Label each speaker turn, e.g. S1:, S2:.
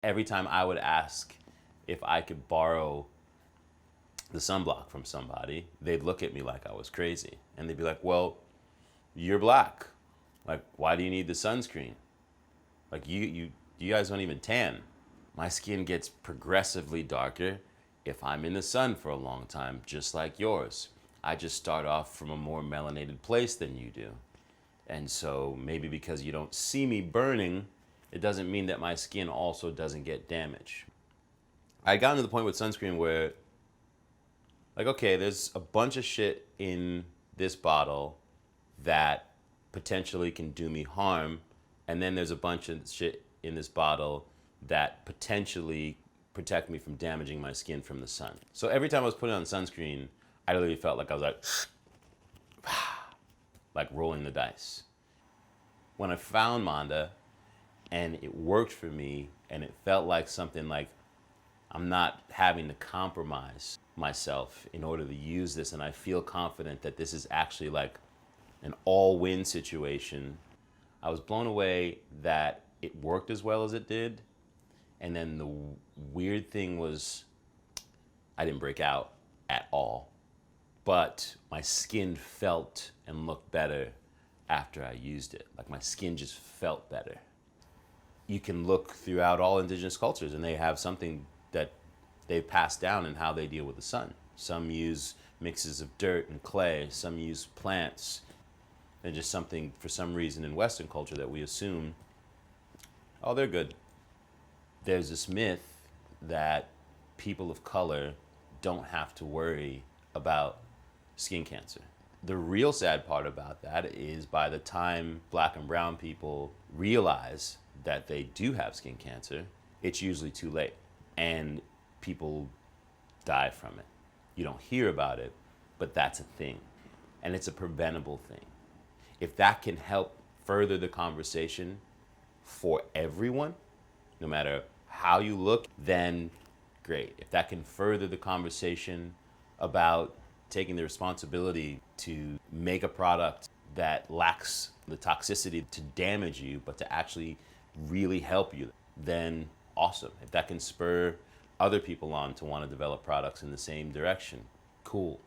S1: Every time I would ask if I could borrow the sunblock from somebody, they'd look at me like I was crazy. And they'd be like, well, you're black. Like, why do you need the sunscreen? Like, you guys don't even tan. My skin gets progressively darker if I'm in the sun for a long time, just like yours. I just start off from a more melanated place than you do. And so maybe because you don't see me burning, it doesn't mean that my skin also doesn't get damage. I got to the point with sunscreen where, like, okay, there's a bunch of shit in this bottle that potentially can do me harm, and then there's a bunch of shit in this bottle that potentially protect me from damaging my skin from the sun. So every time I was putting on sunscreen, I literally felt like I was like rolling the dice. When I found MANDA and it worked for me and it felt like something like I'm not having to compromise myself in order to use this, and I feel confident that this is actually like an all-win situation, I was blown away that it worked as well as it did. And then the weird thing was I didn't break out at all, but my skin felt and looked better after I used it. Like, my skin just felt better. You can look throughout all indigenous cultures and they have something that they've passed down in how they deal with the sun. Some use mixes of dirt and clay, some use plants, and just something for some reason in Western culture that we assume, oh, they're good. There's this myth that people of color don't have to worry about skin cancer. The real sad part about that is by the time black and brown people realize that they do have skin cancer, it's usually too late and people die from it. You don't hear about it, but that's a thing, and it's a preventable thing. If that can help further the conversation for everyone, no matter how you look, then great. If that can further the conversation about taking the responsibility to make a product that lacks the toxicity to damage you, but to actually really help you, then awesome. If that can spur other people on to want to develop products in the same direction, cool.